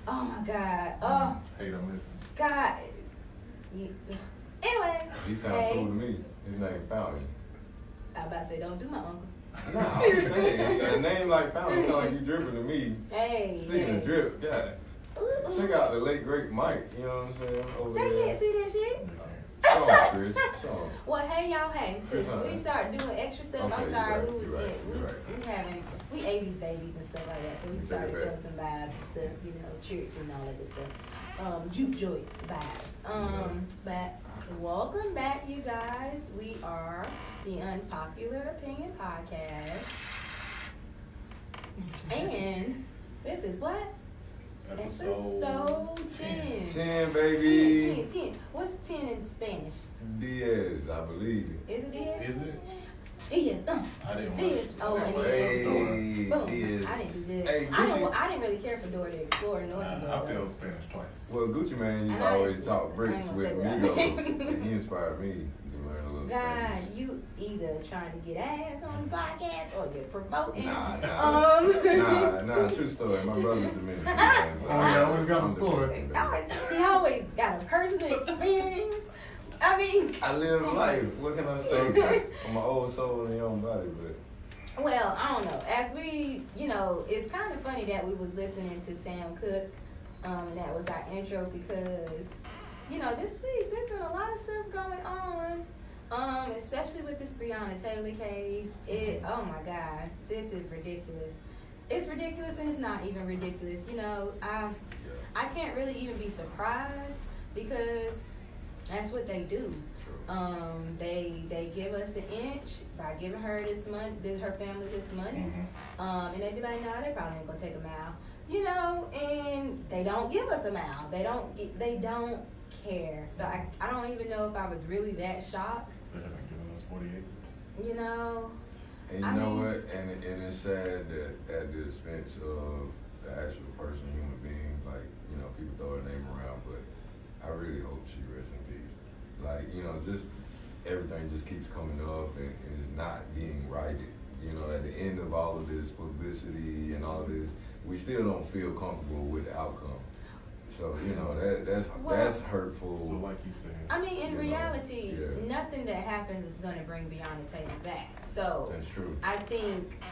Oh my God. Oh. Hate I'm missing. God. Anyway. He sounds cool to me. His name Fountain. I about to say, don't do my uncle. Nah, I'm saying, a name like Fountain sound like you dripping to me. Hey. Speaking of drip, God. Check out the late great Mike, you know what I'm saying? Over They there. can't see that shit. Show 'em, Chris. Show 'em. Well, hey y'all, hey, because we started doing extra stuff. Okay, I'm sorry, you're right, we 80s babies and stuff like that, so we started feeling some vibes and stuff, you know, church and all that good stuff. Juke joint vibes. But welcome back, you guys. We are the Unpopular Opinion Podcast, and this is what? Episode 10. 10, baby. 10. What's 10 in Spanish? Diaz, I believe. Is it Diaz? Is it? Diaz. I didn't watch Diaz. it. Oh, and Hey, Boom. Diaz. I didn't do good. Hey, I didn't really care for Dora the Explorer nor the I failed Spanish twice. Well, Gucci Man used to always talk bricks with Migos. He inspired me to learn a little God, Spanish. you either trying to get ass on the podcast or you're promoting. Nah, true story. My brother's Dominican. Man, so I always got a story. He always got a personal experience. I mean, I live life. What can I say? I'm an old soul in your own body, but. Well, I don't know. As we, you know, it's kind of funny that we was listening to Sam Cooke, and that was our intro because, you know, this week there's been a lot of stuff going on, especially with this Breonna Taylor case. Oh my God, this is ridiculous. It's ridiculous and it's not even ridiculous. You know, I can't really even be surprised because that's what they do. They give us an inch by giving her this money, her family this money, and they be like, no, they probably ain't gonna take a mile, you know, and they don't give us a mile. They don't care. So I don't even know if I was really that shocked. They haven't given us 48. You know. And you know what? And it's sad that at the expense of the actual person, human being, like, you know, people throw her name around, but I really hope she rests in peace. Like, you know, just everything just keeps coming up and is not being righted. You know, at the end of all of this publicity and all of this, we still don't feel comfortable with the outcome. So, you know, that's hurtful. So like you said. I mean, in reality, nothing that happens is going to bring Breonna Taylor back. So that's true. I think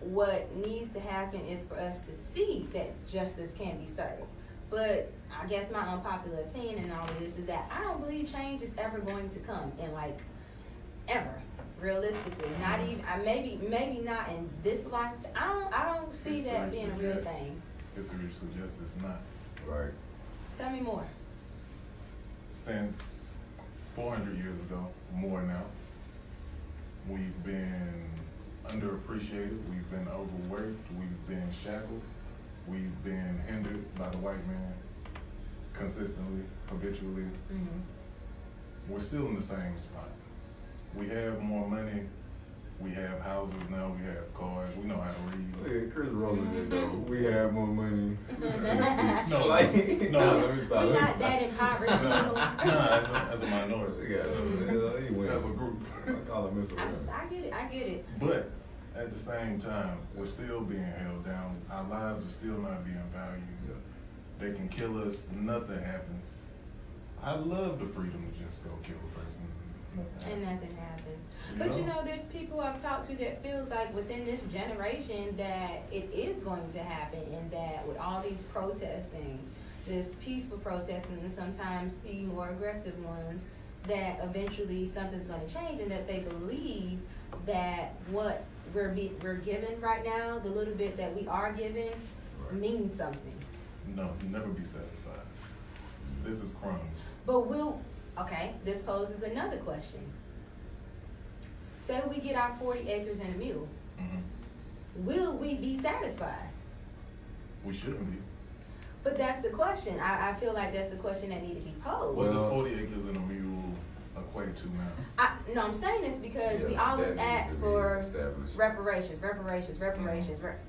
what needs to happen is for us to see that justice can be served. But I guess my unpopular opinion in all of this is that I don't believe change is ever going to come in, like, ever. Realistically, not even. Maybe not in this lifetime. I don't see that being a real thing. History suggests it's not. Right. Tell me more. Since 400 years ago, more now, we've been underappreciated, we've been overworked, we've been shackled, we've been hindered by the white man consistently, habitually. We're still in the same spot. We have more money. We have houses now. We have cars. We know how to read. Look at Chris rolling it though. We have more money. No, Let me stop. We're not that impoverished people. As a minority. Look at him. He went. As a group. I call him Mr. Win. I get it. But at the same time, we're still being held down. Our lives are still not being valued. They can kill us. Nothing happens. I love the freedom to just go kill a person. And nothing happens. But you know, there's people I've talked to that feels like within this generation that it is going to happen, and that with all these protesting, this peaceful protesting, and sometimes the more aggressive ones, that eventually something's going to change, and that they believe that what we're given right now, the little bit that we are given, means something. No, you'll never be satisfied. This is crumbs. But okay, this poses another question. Say we get our 40 acres and a mule. Will we be satisfied? We shouldn't be. But that's the question. I feel like that's the question that need to be posed. What does 40 acres and a mule equate to now? No, I'm saying this because we always ask for reparations.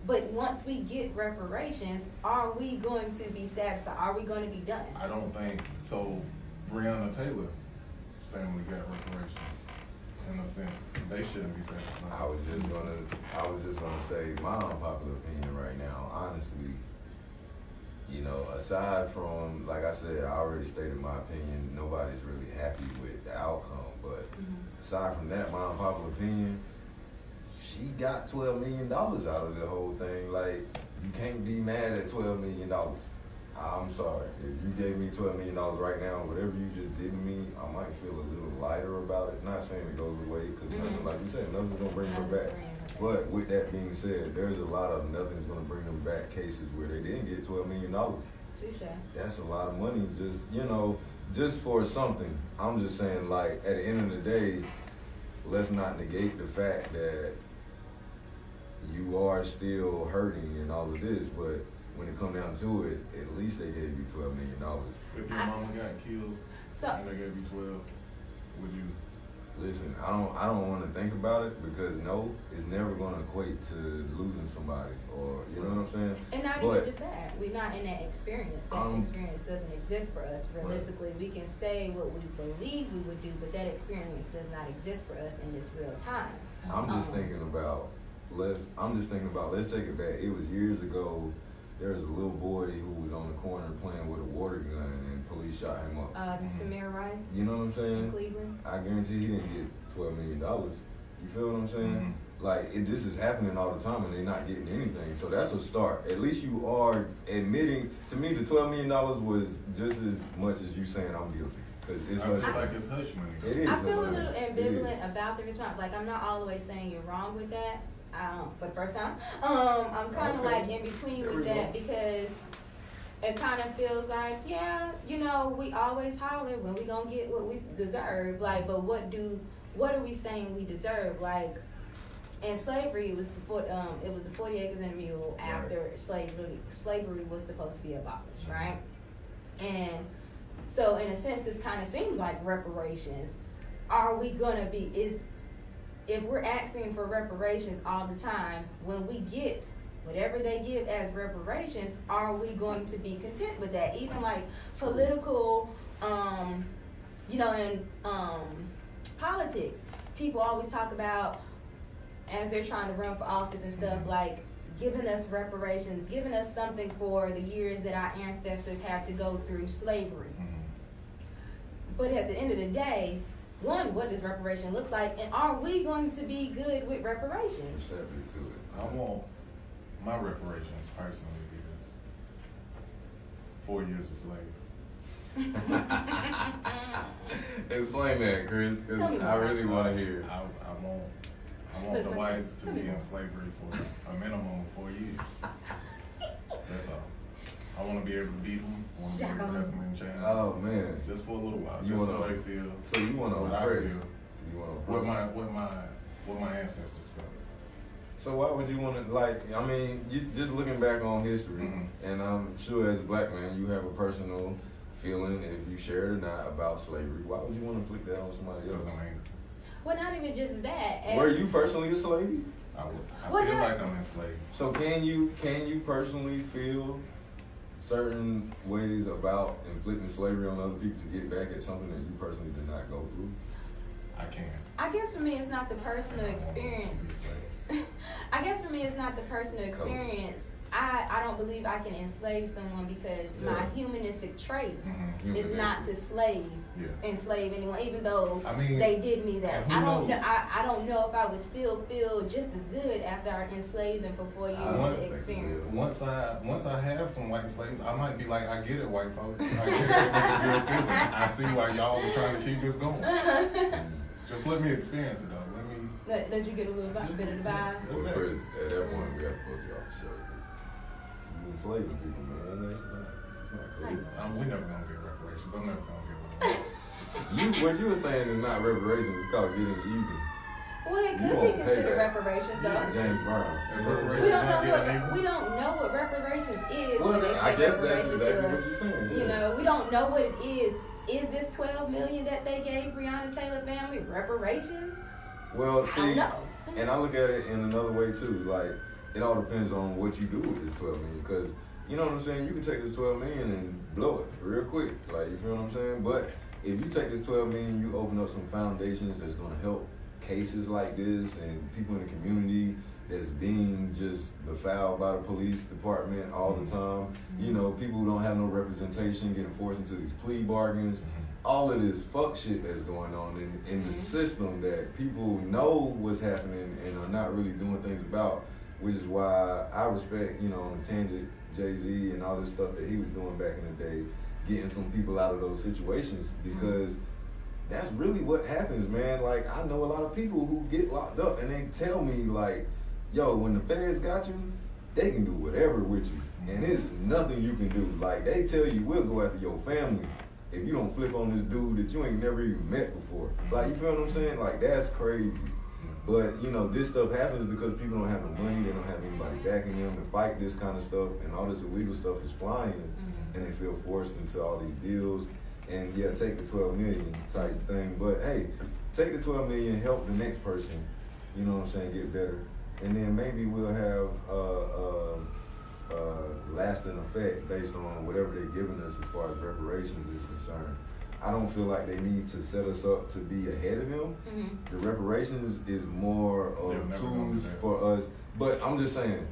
But once we get reparations, are we going to be satisfied? Are we going to be done? I don't think so. Breonna Taylor's family got reparations. In a sense, they shouldn't be satisfied. I was just gonna say my unpopular opinion right now. Honestly, You know, aside from, like I said, I already stated my opinion. Nobody's really happy with the outcome. But aside from that, my unpopular opinion, she got $12 million out of the whole thing. Like, you can't be mad at $12 million. I'm sorry. If you gave me $12 million right now, whatever you just did to me, I might feel a little lighter about it. Not saying it goes away, because nothing, like you said, nothing's going to bring her back. But with that being said, there's a lot of nothing's going to bring them back cases where they didn't get $12 million. Touche. That's a lot of money, just, you know, just for something. I'm just saying, like, at the end of the day, let's not negate the fact that you are still hurting and all of this, but when it come down to it, at least they gave you $12 million. If your mama got killed and they gave you 12, would you? Listen, I don't want to think about it, because no, it's never going to equate to losing somebody, or you know what I'm saying. And not even just that, we're not in that experience. That experience doesn't exist for us. Realistically, right. We can say what we believe we would do, but that experience does not exist for us in this real time. I'm just thinking about let's take it back. It was years ago. There was a little boy who was on the corner playing with a water gun, and police shot him up. Samir Rice. You know what I'm saying? In Cleveland. I guarantee he didn't get $12 million. You feel what I'm saying? Like, this is happening all the time, and they're not getting anything. So that's a start. At least you are admitting. To me, the $12 million was just as much as you saying I'm guilty. Because it's I feel like it's hush money. It is. I feel a little ambivalent about the response. Like, I'm not all the way saying you're wrong with that. For the first time, I'm kind of like in between with that, because it kind of feels like, yeah, you know, we always holler when we gonna get what we deserve. Like, but what are we saying we deserve? Like, in slavery, it was the 40 acres and a mule after slavery was supposed to be abolished, right? And so, in a sense, this kind of seems like reparations. Are we gonna be if we're asking for reparations all the time, when we get whatever they give as reparations, are we going to be content with that? Even like political, you know, in politics, people always talk about, as they're trying to run for office and stuff, like giving us reparations, giving us something for the years that our ancestors had to go through slavery. But at the end of the day, one, what does reparation look like, and are we going to be good with reparations? Subject to it. I want my reparations personally because 4 years of slavery. Explain that, Chris, because I really want to hear. I want the whites to be in slavery for a minimum of 4 years. That's all. I want to be able to beat them. I want to be able to have them in chains. Oh man! Just for a little while, you just wanna, so they feel. So you want to oppress? You want to what my ancestors felt. So why would you want to, like? I mean, you just looking back on history, and I'm sure as a black man, you have a personal feeling, if you share it or not, about slavery. Why would you want to inflict that on somebody else? Well, not even just that. Were you personally a slave? I feel like I'm enslaved. So can you personally feel certain ways about inflicting slavery on other people to get back at something that you personally did not go through? I can. I guess for me, it's not the personal experience. I guess for me, it's not the personal experience. I don't believe I can enslave someone because my humanistic trait is not to enslave anyone, even though they did me that. I don't know. I don't know if I would still feel just as good after I enslaved them for 4 years to experience. Once I have some white slaves, I might be like, I get it, white folks. I get it. I see why y'all were trying to keep this going. Just let me experience it, though. Let you get a little bit of the vibe. Well, Chris, at that point, we have to put you off the show. You enslaving people, man. It's not cool. We're never gonna get reparations. I'm never gonna get one. What you were saying is not reparations. It's called getting even. Well, it could be considered reparations, though. James Brown. We don't know what reparations is. Well, when they I say guess that's reparations exactly to us. what you're saying. You know, we don't know what it is. Is this $12 million that they gave Breonna Taylor family reparations? Well, see, I don't know. And I look at it in another way too. Like, it all depends on what you do with this $12 million. Because, you know what I'm saying? You can take this $12 million and blow it real quick. Like, you feel what I'm saying? But if you take this $12 million, you open up some foundations that's going to help cases like this and people in the community that's being just befouled by the police department all the time. You know, people who don't have no representation getting forced into these plea bargains. All of this fuck shit that's going on in the system that people know what's happening and are not really doing things about, which is why I respect, you know, on the tangent, Jay-Z and all this stuff that he was doing back in the day, getting some people out of those situations, because that's really what happens, man. Like, I know a lot of people who get locked up and they tell me, like, yo, when the feds got you, they can do whatever with you. And there's nothing you can do. Like, they tell you, we'll go after your family if you don't flip on this dude that you ain't never even met before. Like, you feel what I'm saying? Like, that's crazy. But, you know, this stuff happens because people don't have no money, they don't have anybody backing them to fight this kind of stuff, and all this illegal stuff is flying, and they feel forced into all these deals. And yeah, take the 12 million type thing. But hey, take the 12 million, help the next person, you know what I'm saying, get better. And then maybe we'll have lasting effect based on whatever they're giving us as far as reparations is concerned. I don't feel like they need to set us up to be ahead of them. The reparations is more of tools for us. But I'm just saying,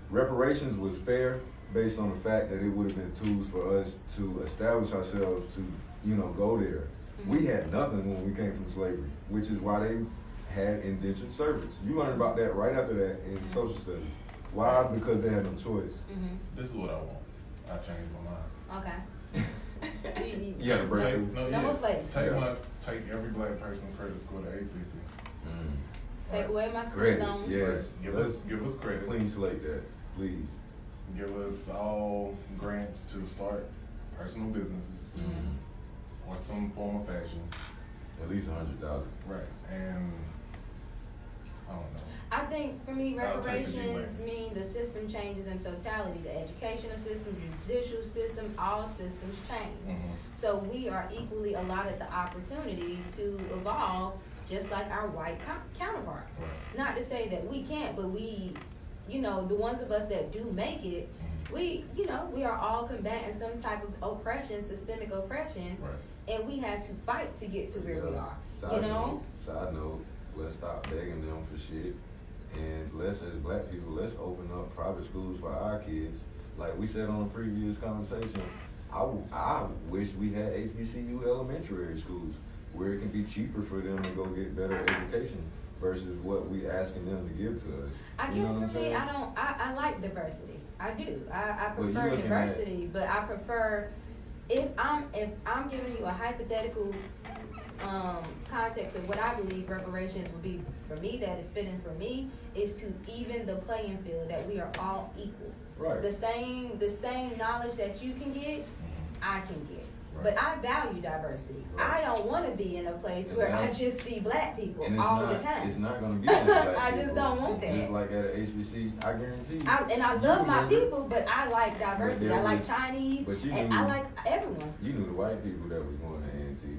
reparations was fair based on the fact that it would have been tools for us to establish ourselves to, you know, go there. We had nothing when we came from slavery, which is why they had indentured servants. You learned about that right after that in social studies. Why? Because they had no choice. This is what I want. I changed my mind. Okay. You had to break through. Take every black person credit score to 850. Take away my school Credit, loans. yes. Give us credit. Clean slate that, please. Give us all grants to start personal businesses or some form of fashion. At least 100,000. Right. And I don't know. I think for me, I'll take the reparations delay. mean the system changes in totality. The educational system, the judicial system, all systems change. So we are equally allotted the opportunity to evolve just like our white counterparts. Right. Not to say that we can't, but we, you know, the ones of us that do make it, we, you know, we are all combating some type of oppression, systemic oppression, and we had to fight to get to where we are. Side note, let's stop begging them for shit. And let's, as black people, let's open up private schools for our kids. Like we said on a previous conversation, I wish we had HBCU elementary schools where it can be cheaper for them to go get better education versus what we asking them to give to us. I You know guess what for I'm me, saying? I like diversity. I do. I Well, prefer you looking diversity, but I prefer if I'm giving you a hypothetical context of what I believe reparations would be for me, that is fitting for me, is to even the playing field, that we are all equal. Right. The same knowledge that you can get, I can get. Right. But I value diversity. Right. I don't want to be in a place And where I that's- just see black people And all the time. it's not gonna be just black I just people. don't want that. Just like at an HBC, I guarantee you. I You love my remember- people, but I like diversity. there I like was- Chinese, but you and knew- I like everyone. You knew the white people that was going to A&T.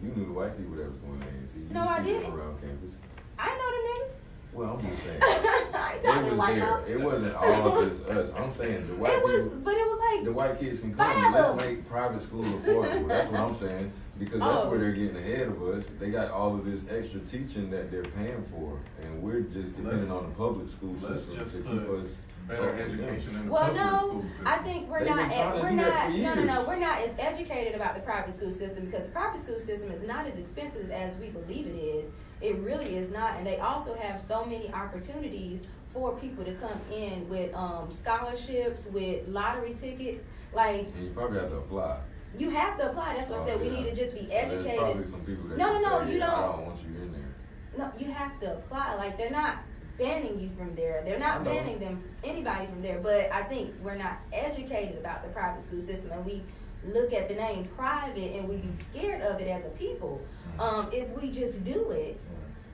You knew the white people that was going to A&T. You No, I see them didn't. around campus. I know the Well, I'm just saying. niggas. I ain't They talking was white there. folks. It wasn't all just us. I'm saying the white It was, people. but it was like The white kids can Five come. of Let's them. make private school affordable. That's what I'm saying. Because that's Oh. where they're getting ahead of us. They got all of this extra teaching that they're paying for, and we're just depending Let's- on the public school Let's system just to put keep us better up with them. education in the Well, public no, school system. I think we're They've not. been trying to We're do that for not. No, years. we're not as educated about the private school system, because the private school system is not as expensive as we believe it is. It really is not, and they also have so many opportunities for people to come in with scholarships, with lottery ticket. Like, And you probably have to apply. you have to apply. That's what I said. We Yeah. need to just be So there's educated. probably some people that No, just no, say, you "Yeah, I don't. don't want you in there." No, you have to apply. Like, they're not banning you from there. They're not I know. banning anybody from there. But I think we're not educated about the private school system, and we look at the name private and we be scared of it as a people. If we just do it,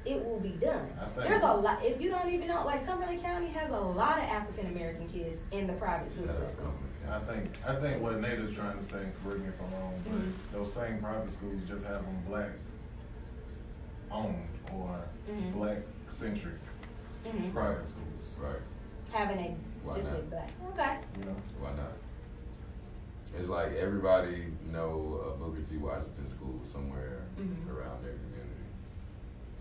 it will be done. I think- There's a lot. If you don't even know, like, Cumberland County has a lot of African American kids in the private school Shout out system. Cumberland I think what Nate is trying to say, correct me if I'm wrong, but Mhm. those same private schools just have them black owned or Mhm. black centric Mhm. private schools. Right. Having a Why just not? a black. Okay. You know, Why not? It's like everybody know a Booker T. Washington school somewhere Mhm. around their community.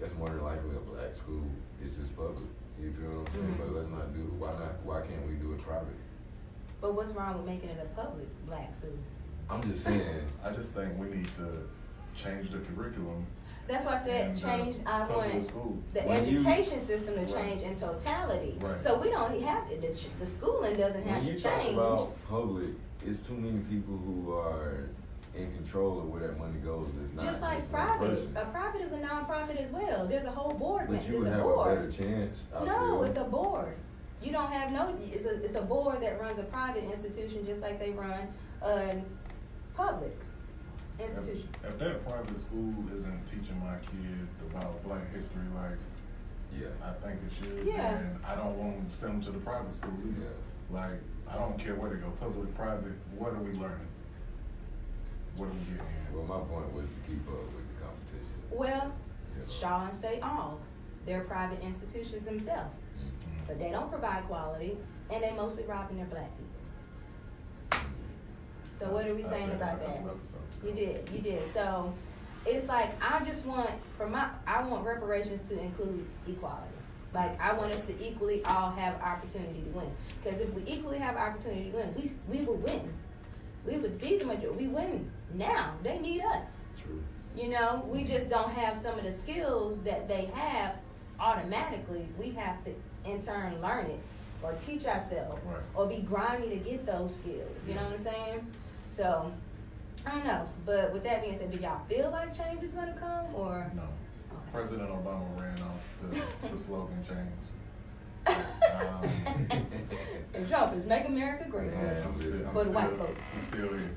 that's more than likely a black school. It's just public. You feel what I'm saying? But let's not do. Why can't we do it private? But what's wrong with making it a public black school? I'm just saying. I just think we need to change the curriculum. That's why I said in change. I public want school. the When you- education system to Right. change in totality. Right. So we don't have the schooling doesn't have When you to talk change. about public, it's too many people who are in control of where that money goes. It's not Just like one private. person. A private is a non-profit as well. There's a whole board. But you There's would a have a board. better chance. I No, feel. it's a board. You don't have no. It's a board that runs a private institution just like they run a public institution. If that private school isn't teaching my kid about Black history like Yeah. I think it should, Yeah. and I don't want them to send them to the private school either. Yeah. Like, I don't care where they go, public, private, what are we learning? What are we getting in? Well, my point was to keep up with the competition. Well, Yeah. Shaw and State all. They're private institutions themselves, Mm-hmm. but they don't provide quality, and they mostly robbing their black people. So what are we I saying said about that a that? couple episodes ago. You did. So it's like I just want I want reparations to include equality. Like I want us to equally all have opportunity to win. Because if we equally have opportunity to win, we would win. We would be the majority. We win now. They need us. True. You know, we just don't have some of the skills that they have automatically. We have to in turn learn it or teach ourselves Right. or be grimy to get those skills. You know what I'm saying? So, I don't know. But with that being said, do y'all feel like change is going to come or? No. Okay. President Obama ran off the slogan change. And Trump is make America great Yeah. again. I'm For the white folks. I'm still here.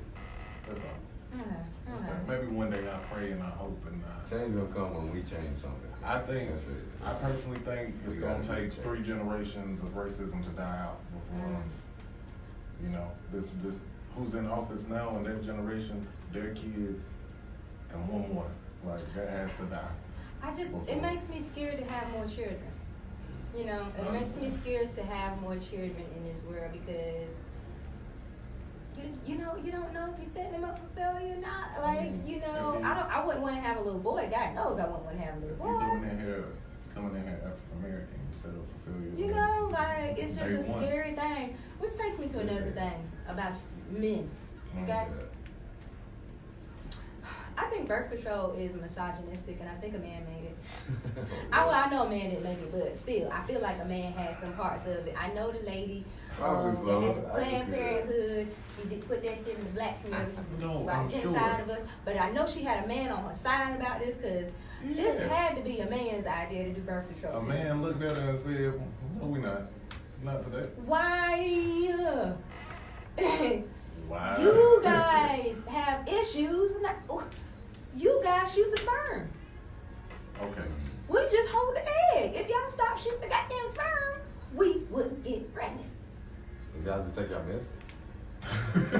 That's all. Okay. That's Okay. all. Maybe one day I pray and I hope and Change gonna come when we change something. I think, That's it. I personally think it's We gonna gotta take change. 3 generations of racism to die out before, you know, this who's in office now and that generation, their kids, and one more, like that has to die. It makes me scared to have more children. You know, it makes me scared to have more children in this world because you don't know if you're setting them up for failure or not. Like, you know, I wouldn't want to have a little boy. God knows I wouldn't want to have a little If boy. you're coming in here African American, you set up for failure. You know, like it's just Day a one. scary thing. Which takes me to another thing about men. Okay? Yeah. I think birth control is misogynistic, and I think a man made it. I know a man didn't make it, but still, I feel like a man had some parts of it. I know the lady Probably that so. had the I can Planned see that. Parenthood. She did put that shit in the black community, No, right I'm inside sure. of us. But I know she had a man on her side about this because this Yeah. had to be a man's idea to do birth control. A man looked at her and said, "No, we not. Not today." Why? Why? You guys have issues. You guys shoot the sperm. Okay. We just hold the egg. If y'all stop shooting the goddamn sperm, we wouldn't get pregnant. You guys just take your medicine. Take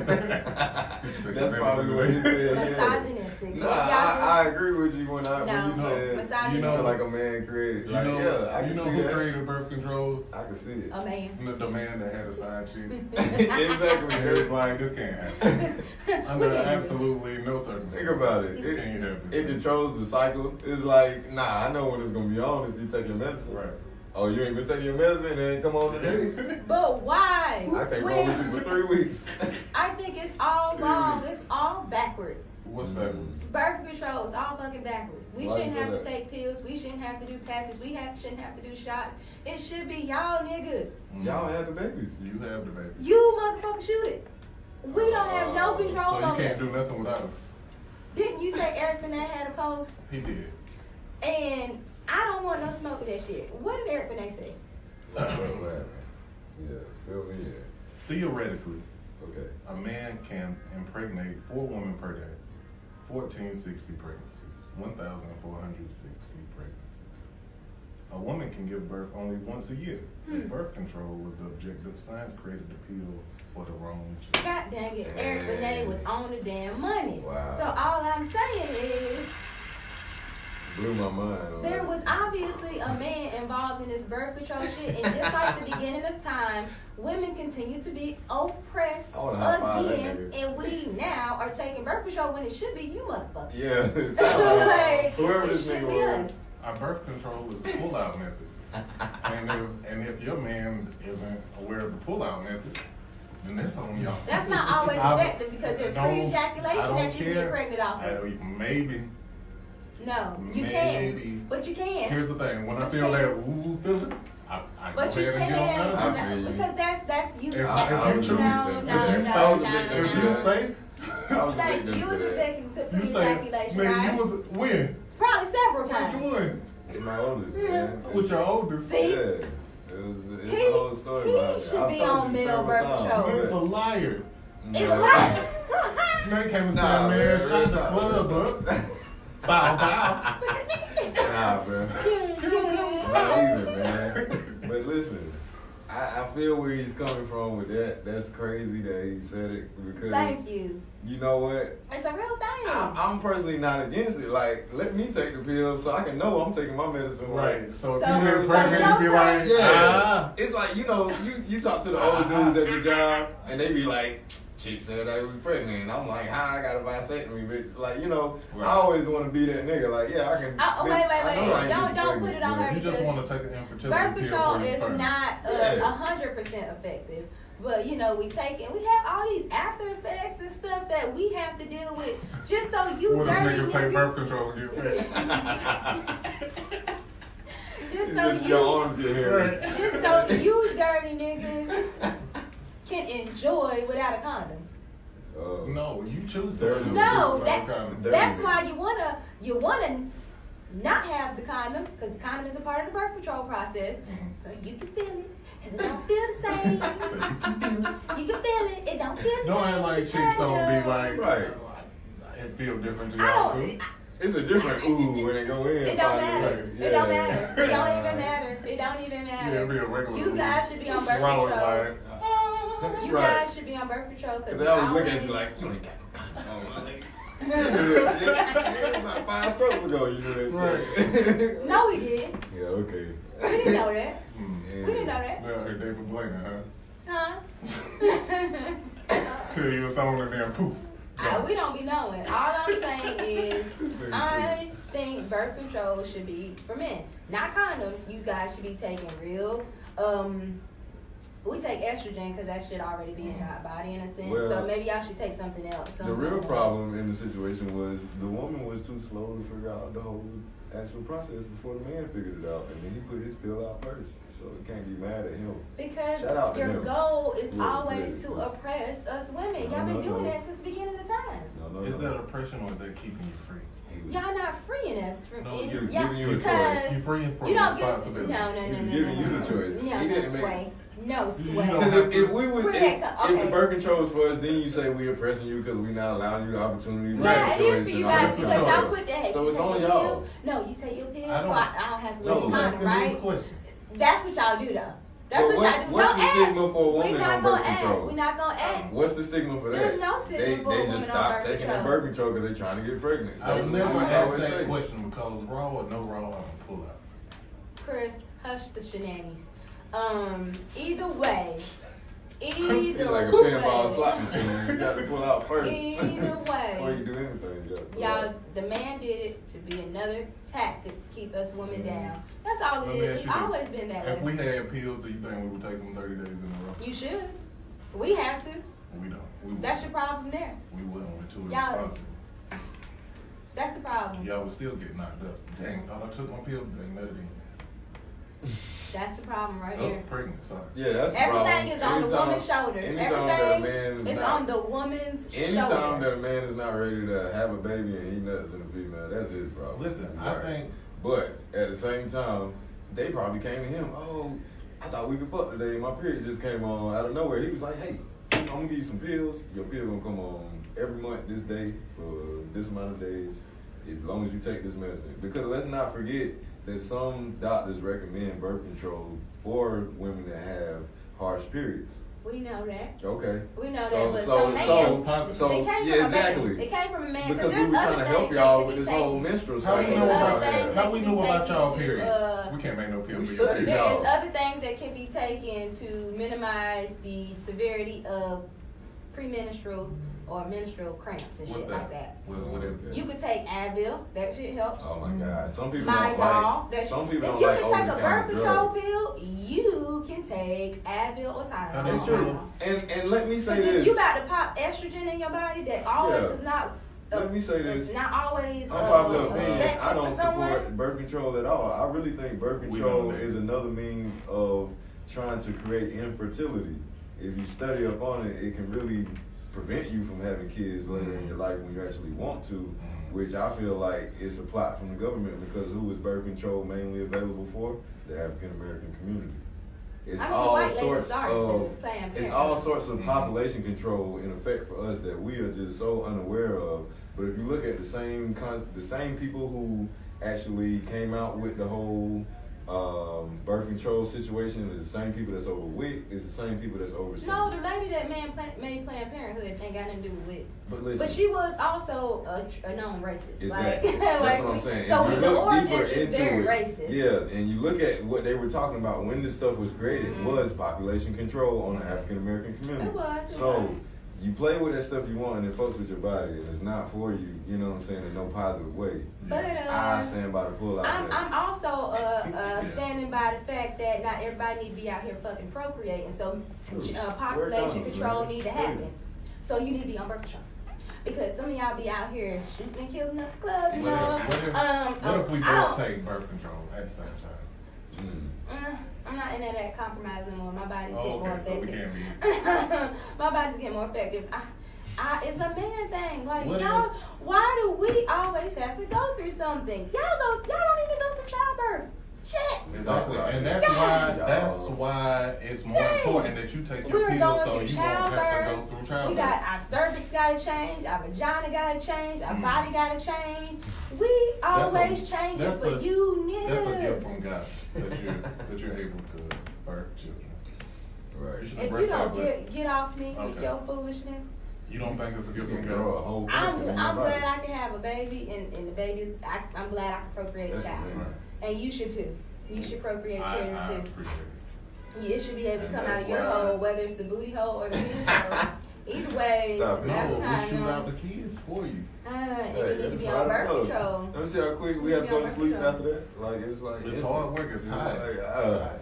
That's your probably medicine what he away. said. Yeah. Misogynistic. No, Y'all I agree with you when No, you said misogynistic. you know like a man created. You Like, know, yeah, I can you know see who that. created birth control? I can see it. a man. The man that had a side chick. Exactly. And it was like, this can't happen. We Under can't do this. absolutely no circumstances. Think about it. You can't have It this. controls the cycle. It's like, nah, I know when it's gonna be on if you take your medicine. Right. Oh, you ain't been taking your medicine and it ain't come on today? But why? I can't roll with you for 3 weeks. I think it's all wrong. It's all backwards. What's backwards? Birth control is all fucking backwards. We Why shouldn't you say have to that? take pills. We shouldn't have to do patches. Shouldn't have to do shots. It should be y'all niggas. Y'all have the babies. You have the baby. You motherfucker shoot it. We don't have no control So you over can't it. do nothing without us. Didn't you say Eric Benet had a post? He did. And I don't want no smoke of that shit. What did Eric Benet say? What happened? Yeah, fill me in. Theoretically, Okay. a man can impregnate 4 women per day. 1460 pregnancies. 1,460 pregnancies. A woman can give birth only once a year. If birth control was the objective, science created the pill for the wrong shit. God dang it, Eric Benet was on the damn money. Wow. So all I'm saying is Blew my mind. on there that. was obviously a man involved in this birth control shit, and just like the beginning of time, women continue to be oppressed I wanna high-five that again, nigga. and we now are taking birth control when it should be you motherfuckers. Yeah, it sound like Like, whoever it this should nigga be was. us. our birth control is the pull-out method. And if your man isn't aware of the pull-out method, then that's on y'all. That's not always effective because there's I pre-ejaculation don't that you can get care. pregnant off of. Maybe. No, you Maybe. can. But you can. Here's the thing. When I But you feel can. that woo feeling, I go But you ahead and get on can, that. I feel you. because that's you. If No, I- if you choose- no, if no, you no, stay- no, if If no. you stay, I was Thank victim you. You to was that. victim to you stay. pre-ejaculation, Man, right? you was when? Probably several Which times. one? With my oldest, Yeah. man. With your oldest? See? Yeah. It's He- a whole story he behind it. should I've be told on you male several birth times, control. Man's a but- liar. It's No. like. Man came and Nah, said, man, man, shut the nah, club man. up. Bow, bow. Nah, bro. Not either, man. But listen, I feel where he's coming from with that. That's crazy that he said it because Thank you. you know what? It's a real thing. I'm personally not against it. Like, let me take the pill so I can know I'm taking my medicine Right. So if So- you get so pregnant, no you be like, Yeah. ah. It's like, you know, you talk to the old dudes at your job and they be like, chick said I was pregnant. And I'm like, how I got a vasectomy, bitch? Like, you know, Right. I always want to be that nigga. Like, yeah, I can. Oh, bitch, wait, I know I ain't Don't just put pregnant, it on but- her. You just because want to take an infertility Birth pill control for your is sperm. not Yeah. 100% effective. But we have all these after effects and stuff that we have to deal with just so you What if dirty niggas take niggas- birth control and get pregnant? just It's so just your you arms get hairy. Right. just so you dirty niggas can enjoy without a condom. No, you choose to. Dirty use No, some that, kind of- that's why you wanna not have the condom because the condom is a part of the birth control process, so you can feel it and it don't feel the same. So you can feel it. You can feel it. It don't feel the Don't same. act like chicks don't be like, Right. It feel different to I y'all don't. too. It's a different ooh when it go in. It don't finally. matter. Yeah. It don't matter. It don't even matter. It don't even Yeah, matter. it'd be a regular. You guys should be on birth Raw is control. like, You Right. guys should be on birth control Cause because they always look at you like, you ain't got no condom on. Like, yeah, about 5 strokes ago you knew that shit. No, we did. Yeah, okay. We didn't know that. Yeah. We didn't know that. Yeah, hey, David Blaine, huh? Huh? Till you was on and then poof. We don't be knowing. All I'm saying is, I think birth control should be for men, not condoms. You guys should be taking real. We take estrogen because that should already be in our body in a sense. Well, so maybe y'all should take something else. The real problem in the situation was the woman was too slow to figure out the whole actual process before the man figured it out, and then he put his pill out first. So you can't be mad at him. Because Shout out to your him. goal is Yeah, always yeah. to oppress us women. No, Y'all been no, doing no. that since the beginning of time. No, Is that oppression or is that keeping you free? Y'all not freeing us from No, any. he was giving you a because choice. You free from you don't get responsibility. no. He was giving you the choice. No, He no didn't make- sway. No You sway. don't Because if we would, Where if that co- the okay. birth control was for us, then you say we oppressing you because we not allowing you the opportunity. to Yeah, make it a is choice for and you all guys this because stuff. y'all put that. So you it's take on your y'all. pill. No, you take your pill, I so don't- I don't have to No. wear the I'm condom, asking these right? questions. That's what y'all do though. That's But what y'all do. what's Don't the act. stigma for a woman We're not on gonna birth act. control? We're not gonna act. What's the stigma for that? There's no stigma they, for a they woman just on stopped birth taking control. that birth control because they're trying to get pregnant. I was That's never what I asked always that say. question because raw or no raw, I'm gonna pull out. Chris, hush the shenanigans. Either way. It's Either like a way. pinball slot machine. You got to pull out first. Either way. Before you do anything, you got to pull Y'all, out. the man did it to be another tactic to keep us women down. That's all Let it me is. ask It's you this. always been that If way. we had pills, do you think we would take them 30 days in a row? You should. We have to. We don't. We That's your wouldn't. problem there. We wouldn't. We're too Y'all- responsible. That's the problem. Y'all would still get knocked up. Dang, thought I took my pill, dang, let it in. That's the problem right Oh, here. pregnant, sorry. Yeah, that's the problem. Everything is on the Anytime- woman's shoulders. anytime that a man Everything is is not- on the woman's Anytime shoulder. that a man is not ready to have a baby and he nuts in a female, that's his problem. Listen, Right. I think But at the same time, they probably came to him. Oh, I thought we could fuck today. My period just came on out of nowhere. He was like, "Hey, I'm gonna give you some pills. Your pill gonna come on every month this day for this amount of days, as long as you take this medicine." Because let's not forget that some doctors recommend birth control for women that have harsh periods. We know that. Okay. We know So- that, but so- some men, so- they came yeah, from exactly. a man. They came from a man Because we there's were other trying to things help that y'all can with be this whole taken. menstrual How we cycle. know There's about other things that? that How we can know be about taken y'all to, period? We can't make no pill we for studied you. There y'all. is other things that can be taken to minimize the severity of premenstrual or menstrual cramps and What's shit that? like that. What is it? You could take Advil, that shit helps. Oh my God. Some people My don't dog, like. Some people if don't you like can take a birth over-the-counter control drugs. pill, you can take Advil or Tylenol. It's true. And let me say Because if this. you about to pop estrogen in your body, that always Yeah. is not. Let me say this. It's not always. Unpopular opinion. effective I don't for someone. support birth control at all. I really think birth We control know that. is another means of trying to create infertility. If you study up on it, it can really prevent you from having kids later in your life when you actually want to, which I feel like it's a plot from the government because who is birth control mainly available for? The African American community. It's I mean, all white ladies sorts started of with Planned it's all Parenthood. sorts of population control in effect for us that we are just so unaware of. But if you look at the same people who actually came out with the whole birth control situation is the same people that's over WIC, it's the same people that's over. No, the lady that made Planned Parenthood ain't got nothing to do with it. But listen, But she was also a known racist. exactly. Like, That's like, what I'm saying. So If you the look origin deeper is very racist. Yeah, and you look at what they were talking about when this stuff was created Mhm. was population control on the African American community. It was. So you play with that stuff you want and it fucks with your body and it's not for you, you know what I'm saying, in no positive way. But I stand by the pull out. I'm also standing by the fact that not everybody need to be out here fucking procreating. So population control need to happen. So you need to be on birth control. Because some of y'all be out here shooting and killing up the clubs, you know. What if we both take birth control at the same time? I'm not in that compromise anymore. My body's getting more Okay, so we effective. can't be. My body's getting more effective. It's a man thing. Like What y'all, why do we always have to go through something? Y'all don't even go through childbirth. Shit. Exactly, and that's why it's more important that you take your We're pills going so through you won't childbirth. have to go through childbirth. We got our cervix gotta change, our vagina gotta change, our body gotta change. We always change it for you niggas. That's a gift from God that you're able to birth children. Right. You should If you embrace don't that. get off me with Okay. your foolishness, You don't think it's a You gift can from grow a God? whole person in your I'm body. glad I can have a baby, and the baby, I'm glad I can procreate a That's child. amazing. And you should too. You should procreate children I too. appreciate it. It should be able to And come out that's of your why- hole, whether it's the booty hole or the penis hole. Either way, Stop it. that's No, how we shoot I out know. the kids for you. And Hey, you need to that's be how on it birth goes. control. Let me see how quick we have to go to sleep after that. Like it's like It's instant. hard work. It's You know, tired.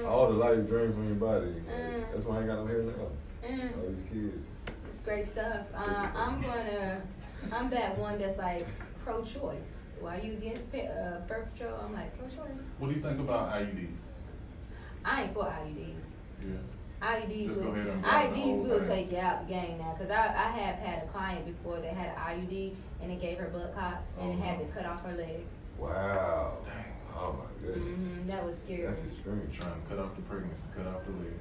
like, all the life drained from your body. Mm. That's why I ain't got no hair now. All these kids. It's great stuff. I'm that one that's like pro-choice. Why you against birth control? I'm like pro-choice. What do you think about IUDs? I ain't for IUDs. Yeah. IUDs Just will, go ahead and block the IUDs whole will thing. take you out the game now. Cause I have had a client before that had an IUD and it gave her blood clots and it had to cut off her leg. Wow. Oh my goodness. That was scary. That's extreme. Trying to cut off the pregnancy, cut off the leg.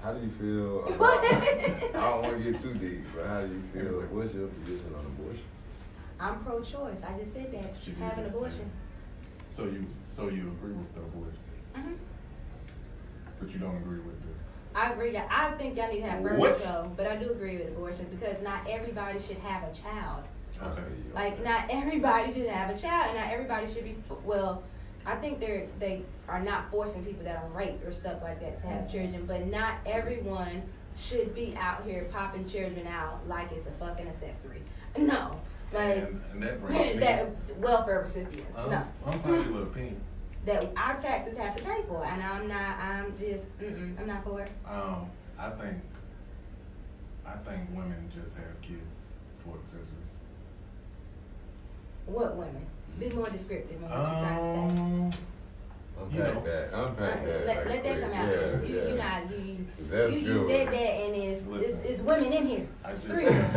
How do you feel about, What? I don't want to get too deep, but how do you feel, what's your position on abortion? I'm pro-choice. I just said that. She did Have an just say abortion. So you agree with the abortion, hmm but you don't agree with the. I agree. I think y'all need to have birth What? control, but I do agree with abortion because not everybody should have a child. Okay. Like not everybody should have a child, and not everybody should be. Well, I think they are not forcing people that are raped or stuff like that to have children, but not everyone should be out here popping children out like it's a fucking accessory. No, like And that brings me. that welfare recipients. No, Unpopular opinion. that our taxes have to pay for, and I'm not for it. I think women just have kids for accessories. What women? Be more descriptive on what you're trying to say. Unpack that. Unpack that. Let right that come out. quick. You That's you good. said that, and it's women in here. I It's just- 3 of them.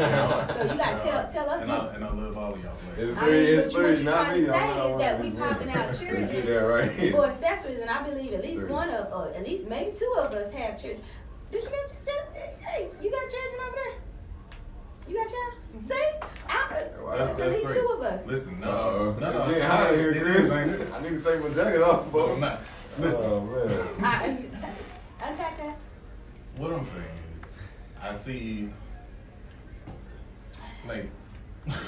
So you gotta tell us. And I love all of y'all. It's I mean, it's what three, you're not trying me. to I'm say not is one that of we these popping out women. children Let's get that right. for accessories, and I believe at least Three. one of, or at least maybe 2 of us have children. Did you got children? Hey, you got children over there? You got children? See? At least great. 2 of us. Listen, No, no. it's getting hot in here, It Chris. is, ain't it? I need to take my jacket off, But bro. I'm not. Listen, Oh man. Unpack that. what I'm saying is, I see, like,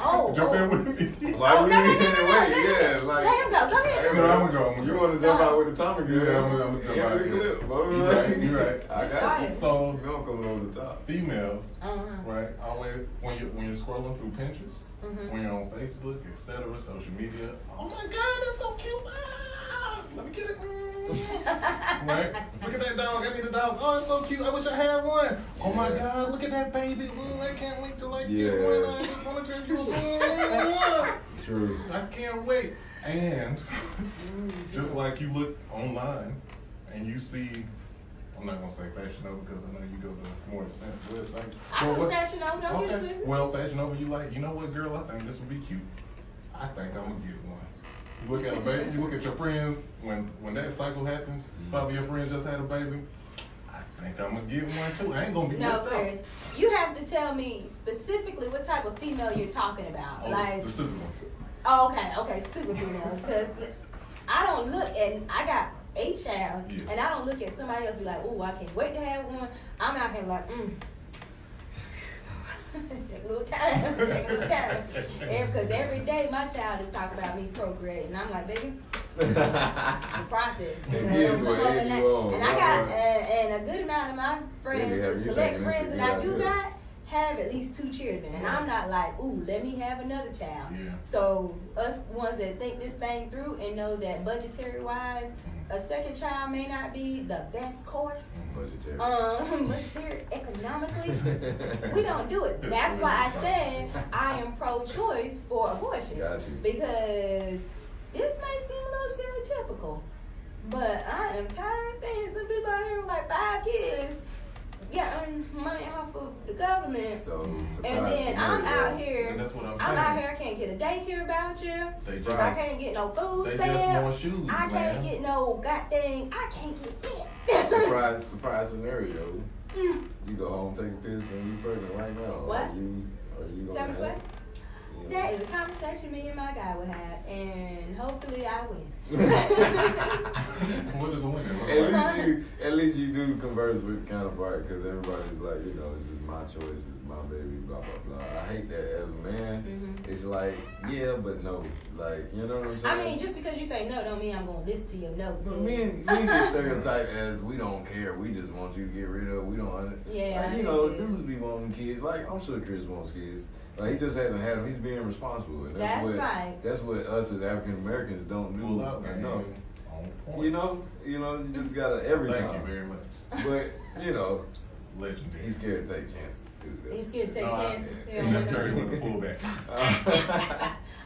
Oh, Jump in with me. Why Oh, you no, no, in no, the no, way? no. Yeah, like. Let him go. Go ahead. Hey, No, man, I'm gonna go. You want to jump No. out with the Tommy gun? Yeah, I'm gonna jump out. End of the clip, bro. You right, you right. I got you. So You know I'm coming over the top. females, Uh-huh. right? Always when you're scrolling through Pinterest, Mhm. when you're on Facebook, etc., social media. Oh my God, that's so cute! Ah, let me get it. Right? Look at that dog. I need a dog. Oh, it's so cute. I wish I had one. Oh my Yeah. God, look at that baby. Ooh, I can't wait to like Yeah. get one. I just want to drink you. True. I can't wait. And just like you look online and you see, I'm not gonna say Fashion Nova because I know you go to more expensive websites. I But know Fashion Nova, don't get it okay. twisted. Well, Fashion Nova, you like, you know what, girl? I think this would be cute. I think I'm gonna get one. You look at a baby. You look at your friends when that cycle happens. Probably your friends just had a baby. I think I'm gonna get one too. I ain't gonna be No, left out. Chris. You have to tell me specifically what type of female you're talking about. Oh, Like, the stupid ones. oh, okay, stupid females. Because I don't look, and I got a child, Yeah. and I don't look at somebody else and be like, oh, I can't wait to have one. I'm out here like, take a little time, take a little time. Because every day my child is talking about me procreating. I'm like, baby, it's the process. You know, It is don't what come up it and is that- you on, and I right, got, right. and a good amount of my friends, Really have the you select thinking this friends should that I be do like that. got, have at least 2 children. And I'm not like, ooh, let me have another child. Yeah. So us ones that think this thing through and know that budgetary wise, a second child may not be the best course. Budgetary. Budgetary economically, we don't do it. That's why I said I am pro-choice for abortion. Got you. Because this may seem a little stereotypical, but I am tired of seeing some people out here with like 5 kids getting money off of the government. So, And then I'm out here. And that's what I'm I'm out saying. here. I can't get a daycare voucher. They Right. I can't get no food They just stamps. want shoes, I can't man. get no goddamn. I can't get that. surprise scenario. Mm. You go home, take a piss, and you pregnant right now. What? Are you gonna Tell me have- what? Yeah. That is a conversation me and my guy would have, and hopefully I win. What is a winner? At least you do converse with counterpart because everybody's like, you know, it's just my choice, it's my baby, blah blah blah. I hate that as a man. Mhm. It's like, yeah, but no, like, you know what I'm I saying? mean, just because you say no, don't mean I'm gonna listen to your no. But because- we get stereotyped as we don't care. We just want you to get rid of. We don't. Yeah, Like, I you know, do. dudes be wanting kids. Like I'm sure Chris wants kids. Like he just hasn't had them. He's being responsible. And That's what, right. That's what us as African Americans don't do Pull out, man. enough. On point. You know, you just gotta every Thank time. you very much. But you know, Legendary. he's scared to take chances too. He's scared to take No, chances. They I'm don't not wanna- very with the pullback.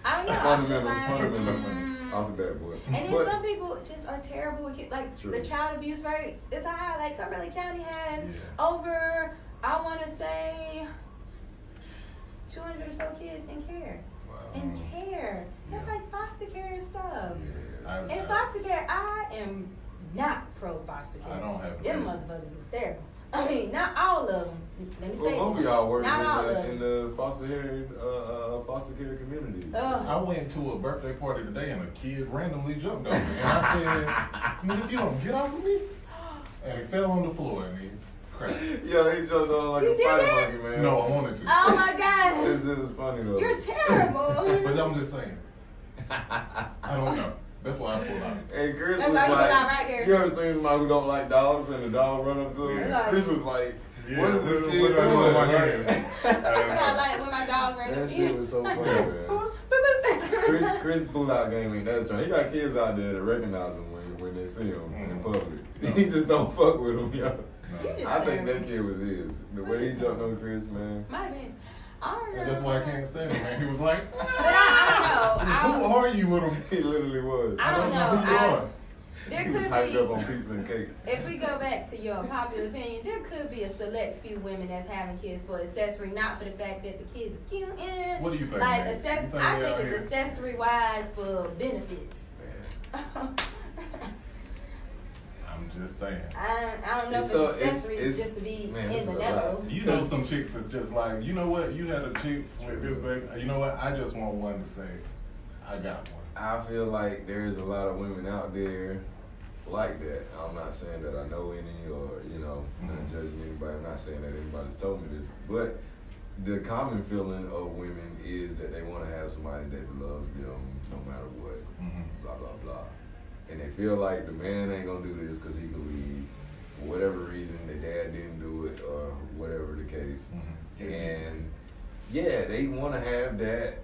I don't know. I'm just like, Fundamentals. Off the bat, boy. And then But- some people just are terrible with kids. Like True. the child abuse rates is high. Like Cumberland County has Yeah. over, I want to say, 200 or so kids in care. Wow. In care. That's Yeah. like foster care and stuff. Yeah. In foster care, I am not pro foster care. I don't have Them patience. motherfuckers is terrible. I mean, not all of them. Let me say Well, both of y'all work not all of in them. the foster care community. Ugh. I went to a birthday party today and a kid randomly jumped on me. And I said, "Man, if you don't get off of me," and he fell on the floor and he crashed. Yo, he jumped on like You a did spider that? monkey, man. No, I wanted to. Oh my God. This shit was funny though. You're terrible. But I'm just saying. I don't know. That's why I pulled out. And Chris That's was why you like, pull out right there. you ever seen somebody who don't like dogs and the dog run up to him? Yeah. Chris was like, Yeah, what is this what- kid what do I do doing? with my Like- I like when my dog ran That up shit was so funny, man. Chris pullout game ain't that strong. He got kids out there that recognize him when they see him in public. No. He just don't fuck with him, yo. You just I think terrible. that kid was his. The way he jumped on Chris, man. Might have been. I don't know. And that's why I can't stand him, man. He was like, But I don't know. "Who are you, little?" He literally was. I don't know. who you are. There He was could hyped up on be, pizza and cake. if we go back to your popular opinion, there could be a select few women that's having kids for accessory, not for the fact that the kid is cute. What do you think, Like man? access, You think I they think out it's here- accessory wise for benefits. Man. I'm just saying. I don't know if So it's accessory it's- just to be man, in it's the a lot. know. You know some chicks that's just like, you know what? You had a chick with this baby. You know what? I just want one to say, I got one. I feel like there's a lot of women out there like that. I'm not saying that I know any or, you know, I'm not judging anybody. I'm not saying that anybody's told me this. But the common feeling of women is that they want to have somebody that loves them no matter what, blah, blah, blah. And they feel like the man ain't going to do this because he believe, for whatever reason, the dad didn't do it or whatever the case. And, yeah, they want to have that,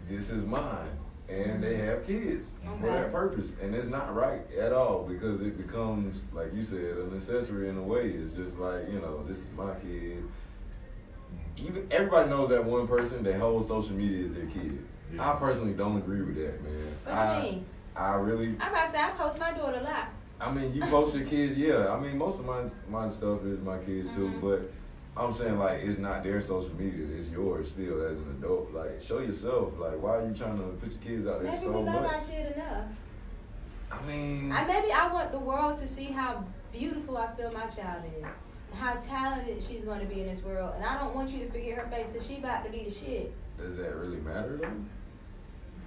this is mine. And they have kids for that purpose. And it's not right at all because it becomes, like you said, an accessory in a way. It's just like, you know, this is my kid. Even everybody knows that one person, their whole social media is their kid. Yeah. I personally don't agree with that, man. What do you mean? I really. I'm about to say, I post my daughter a lot. I mean, you post your kids, yeah. I mean, most of my stuff is my kids too, but I'm saying, like, it's not their social media. It's yours still as an adult. Like, show yourself. Like, why are you trying to put your kids out there maybe so much? Maybe we love our kid enough. I mean. Maybe I want the world to see how beautiful I feel my child is. How talented she's going to be in this world. And I don't want you to forget her face because she about to be the shit. Does that really matter, though?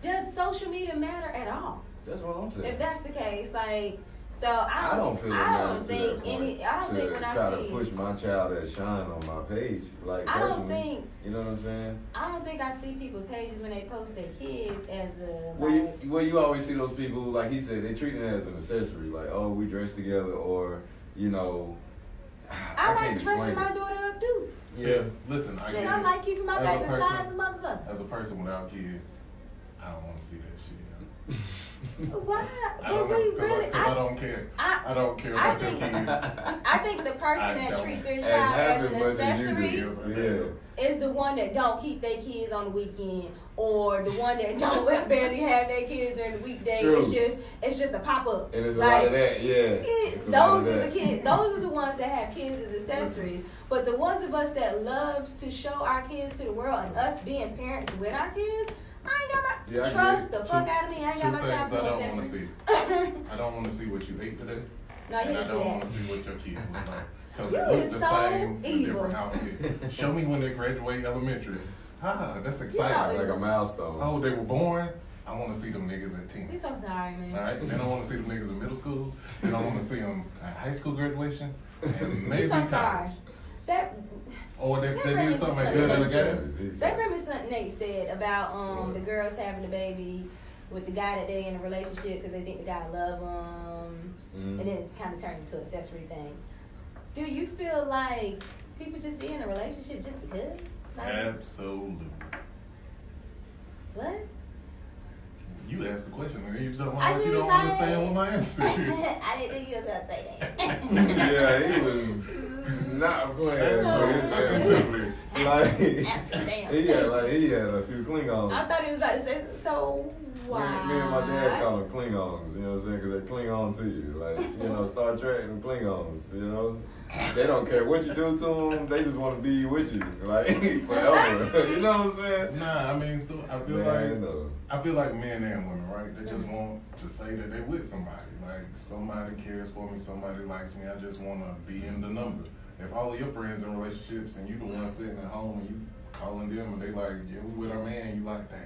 Does social media matter at all? That's what I'm saying. If that's the case, like... So I don't feel I don't think any. I don't think when I try see to push my child as shine on my page, like I don't think. You know what I'm saying? I don't think I see people's pages when they post their kids as a. Well, you always see those people, like he said, they treat it as an accessory, like, oh, we dress together, or you know. I like dressing my daughter up too. Yeah, listen, I like keeping my baby fly as a motherfucker. As a person without kids, I don't want to see that shit. Why? I don't know, I don't care. I don't care about your kids. I think the person that treats their child as an accessory is the one that don't keep their kids on the weekend, or the one that don't barely have their kids during the weekday. True. It's just a pop up. And it's like, a lot of that, yeah. Those are the kids. Those are the ones that have kids as accessories. But the ones of us that loves to show our kids to the world and us being parents with our kids. I ain't got my trust the fuck out of me. I ain't got my child for no accessory. I don't want to see what you ate today. No, you didn't see that. I don't want to see what your kids look like. Because You they is look so the same with evil. different outfits. Show me when they graduate elementary. That's exciting. Like a milestone. Oh, they were born. I want to see them niggas at 10. You're so sorry, man. All right? Then I want to see them niggas in middle school. Then I want to see them at high school graduation. And maybe You're so sorry. That, or they did something like that. That remember something Nate said about the girls having the baby with the guy that they in a relationship because they think the guy love them, and then it kind of turned into an accessory thing. Do you feel like people just be in a relationship just because? Like, absolutely. What? You asked the question and you told me like you don't understand what my answer is. I didn't think you was gonna say that. Yeah, he was not playing. Like he had a few Klingons. I thought he was about to say so. Why? Me and my dad call them Klingons. You know what I'm saying? Because they cling on to you, like Star Trek and Klingons. You know, they don't care what you do to them. They just want to be with you, like forever. You know what I'm saying? Nah, I mean, so I feel like men and women, right? They just want to say that they with somebody. Like somebody cares for me, somebody likes me. I just want to be in the number. If all of your friends in relationships and you the one sitting at home and you calling them and they like, yeah, we with our man, you like, dang.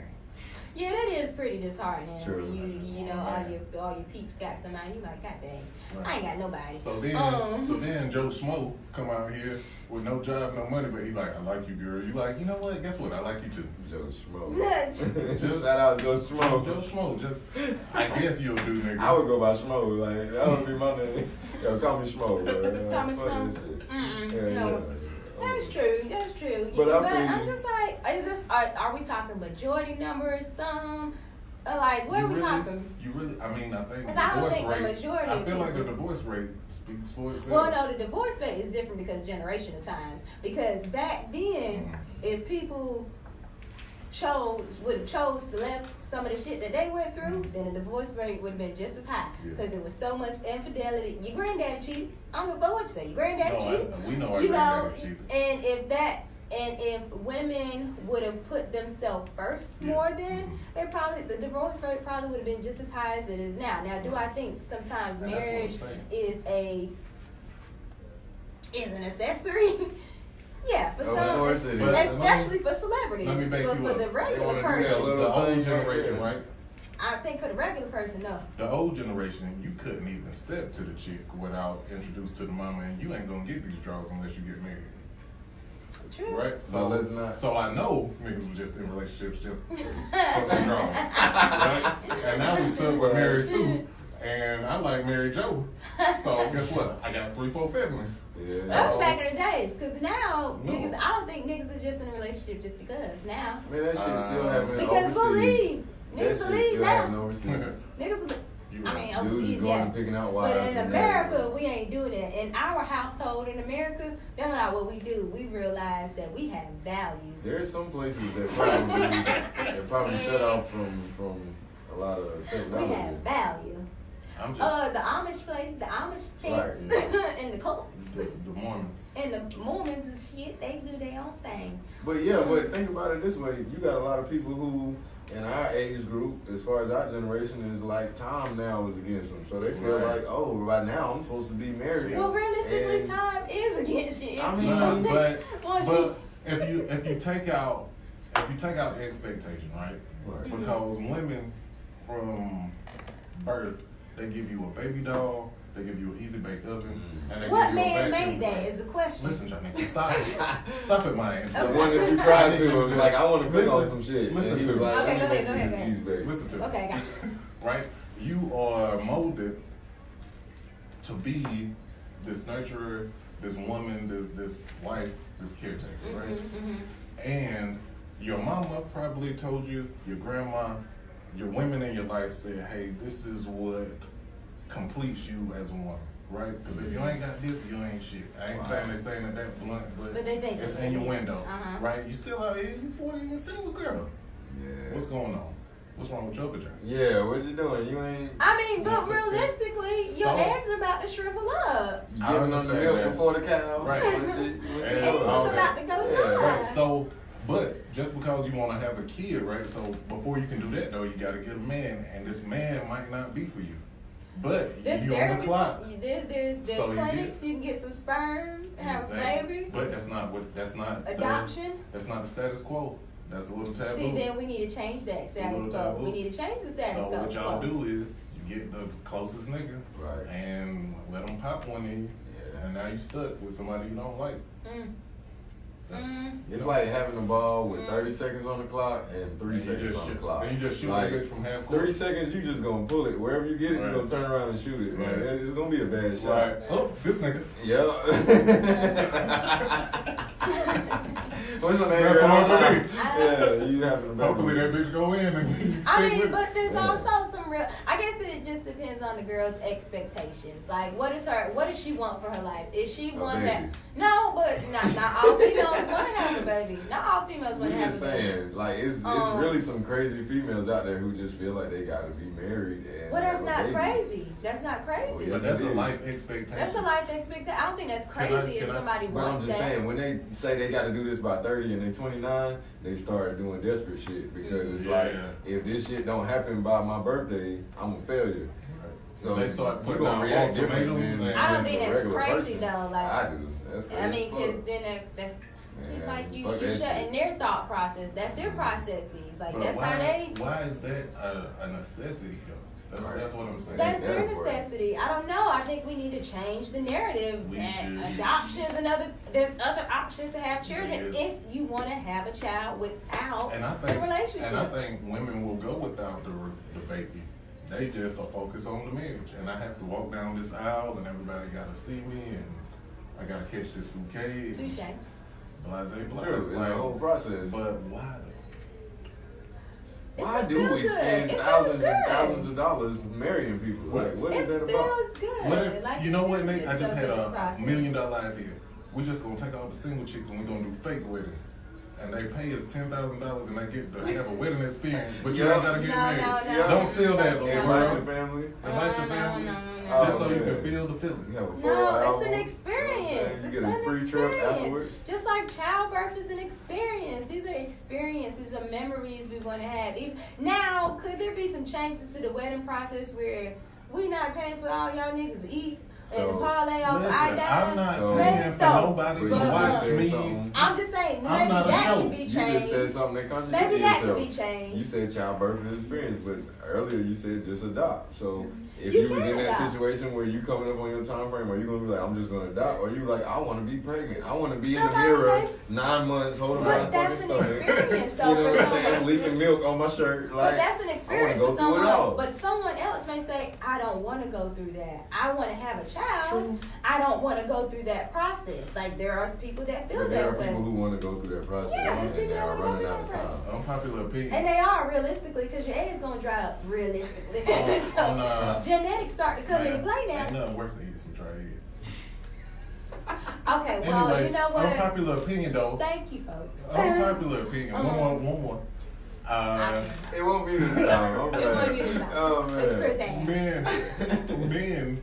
Yeah, that is pretty disheartening. True. When you know all your peeps got somebody, you like, God dang, right. I ain't got nobody. So then Joe Schmo come out here with no job, no money, but he like, I like you, girl. You like, you know what? Guess what? I like you too. Joe Schmo. Just shout out Joe Schmo. Joe Schmo. Just I guess you'll do, nigga. I would go by Schmo. Like that would be my name. Yo, call me Schmo. Bro. Call me Schmo. No. That's true. But I'm just like, are we talking majority numbers? Some, like, what are we talking? You really, I mean, I think the divorce rate. The majority I feel like the divorce rate speaks for itself. Well, no, the divorce rate is different because generational times. Because back then, if people would have chose to let some of the shit that they went through, then the divorce rate would have been just as high. Because there was so much infidelity. Your granddaddy cheated. I don't give a fuck what you say. Your granddaddy cheated. We know our granddaddy cheated. And if women would have put themselves first more then, the divorce rate probably would have been just as high as it is now. Now, do I think sometimes marriage is an accessory? Yeah, for some, especially for celebrities. Let me make but you for up. the regular person, the old generation, right? I think for the regular person, no. The old generation, you couldn't even step to the chick without introduced to the mama, and you ain't gonna get these draws unless you get married. True. Right? So let's not. So I know niggas was just in relationships just for some draws. Right? And now we stuck with Mary Sue. And I like Mary Joe. So guess what? I got 3-4 families. Yeah. That was back in the days, because now No. niggas, I don't think niggas is just in a relationship just because. Now, Man, that shit still happening because we'll overseas. leave. That Niggas shit will leave still now. happening overseas. Niggas, You I right. mean, Dudes overseas, is going yes. and picking out wives. But in and America, marrying we ain't doing that. In our household in America, that's not what we do. We realize that we have value. There are some places that probably shut off from a lot of We technology. have value. I'm just The Amish place, the Amish camps, Right. and the cults, the Mormons. and the Mormons and shit. They do their own thing. But yeah, but think about it this way: you got a lot of people who, in our age group, as far as our generation, is like time now is against them. So they feel Right. like, oh, right now I'm supposed to be married. Well, realistically, And- time is against you. I mean, But Once if you take out the expectation, right? Right. Because women from birth, they give you a baby doll, they give you an easy bake oven, and they what give you a man vacuum. made that is the question. Listen, Johnny, stop it, man. The one that you cried to was like, I want to cook on Listen- some shit. listen And he to was me. like, Okay, let go me ahead, make go you ahead, this go ahead. cheese bake. Listen to me. Okay, gotcha. Right? You are molded to be this nurturer, this woman, this wife, this caretaker, right? Mm-hmm. And your mama probably told you, your grandma, your women in your life said, hey, this is what completes you as a woman, right? Because if you ain't got this, you ain't shit. I ain't saying they saying it that blunt, but they think it's it in your is. window, Uh-huh. right? You still out here, you 40 and you're single girl. Yeah. What's going on? What's wrong with your vagina? Yeah, what you doing? You ain't I mean, but Yeah. realistically, your So- eggs are about to shrivel up. I giving them the understand milk that. before the cow. Right. What you And- Your doing? eggs okay. are about to go Yeah, dry. Right. So, but just because you want to have a kid, right? So before you can do that, though, you got to get a man, and this man might not be for you. But There's you on the clock. surrogacy. There's So you clinics you can get some sperm, have a Exactly. baby, But that's not adoption. That's not the status quo. That's a little taboo. See, then we need to change that It's a status little quo. taboo. We need to change the status So quo. what y'all do is you get the closest nigga, Right. and let them pop one in you, Yeah. and now you stuck with somebody you don't like. Mm. That's- Mm. It's like having a ball with 30 seconds on the clock and 3 And you seconds just on the shoot- clock. and you just shoot like, that bitch from half court. 30 seconds, you just gonna pull it. Wherever you get it, Right. you're gonna turn around and shoot it. Right. Man. It's gonna be a bad shot. Right. Oh, this nigga. Yeah. What's your name? That's girl? all for me. Yeah, you having a bad Hopefully that bitch go in and you I stick mean, with but it. there's Yeah. also some real. I guess it just depends on the girl's expectations. Like, what does she want for her life? Is she one that? baby. No, but not all females want to have a baby. Not all females We want to have just a baby. saying, like it's really some crazy females out there who just feel like they gotta be married and Well, that's have a not baby. crazy. That's not crazy. Oh, yeah. But that's It a is. life expectation. That's a life expectation. I don't think that's Can I- crazy if can I- somebody But I'm wants just that. saying, when they say they gotta do this by 30 and they're 29, they start doing desperate shit because it's Yeah. like, if this shit don't happen by my birthday, I'm a failure. So they start you putting gonna out react different ultimatums than and- I don't just think a that's regular crazy, person. though, like- I do. That's crazy. I mean, as because fuck. then that's Man, like you fuck that shutting shit. their thought process. That's their processes. Like But that's how they. Why is that a necessity though? That's what I'm saying. That's Yeah, their boy. necessity. I don't know. I think we need to change the narrative. We And should. adoptions and there's other options to have children Yes. if you want to have a child without And I the think, relationship. and I think women will go without the baby. They just are focused on the marriage, and I have to walk down this aisle, and everybody got to see me, and I got to catch this bouquet. and Touche. Blase, blase. True, it's Like, a whole process. But why Why It do feels we good. spend It thousands feels and good. thousands of dollars marrying people? Like, what is It that about? feels good. though? Like You know what, really Nate? I just go had through this a process. $1 million idea. We're just gonna take all the single chicks and we're gonna do fake weddings. And they pay us $10,000 and they get to have a wedding experience, but you Yeah. ain't gotta get No, married. no, Don't steal that, no, okay, no. Invite your bro? family. Invite your No, family, no, no. just so Oh, you man. can feel the feeling. You have a No, photo it's album. an experience. You know what I'm It's saying? You get a an free trip experience. afterwards. Just like childbirth is an experience. These are experiences of memories we want to have. Now, could there be some changes to the wedding process where we not paying for all y'all niggas to eat? and parlay off Listen, I die. I'm not So- paying maybe for so. nobody But to you watch just said me. something. I'm just saying, I'm maybe not a that show. can be You just said changed. something that contradicted Maybe that yourself. could be changed. You said childbirth is experience, but earlier you said just adopt. So if You you was can in that adopt. situation where you coming up on your time frame, are you gonna be like, I'm just gonna adopt, or you like, I want to be pregnant, I want to be in the Somebody mirror may- 9 months holding But my fucking that's an stomach. experience, though, You know for what I'm saying? someone. Leaking milk on my shirt. Like, But that's an experience I wanna for go through it all. someone. But someone else may say, I don't want to go through that. I want to have a child. True. I don't want to go through that process. Like, there are people that feel But there are that way. people who want to go through that process, Yeah, there's and people they that are wanna go running through out of that time. Unpopular opinion. And they are, realistically, because your eggs going to dry up realistically. so, on, genetics start to come into play Ain't now. nothing worse than eating some dry eggs. Okay, well, Anyway, you know what? unpopular opinion though. Thank you, folks. Unpopular opinion. One more. It won't be this time. I'm It won't be this time. Oh man. It's Chris Ann.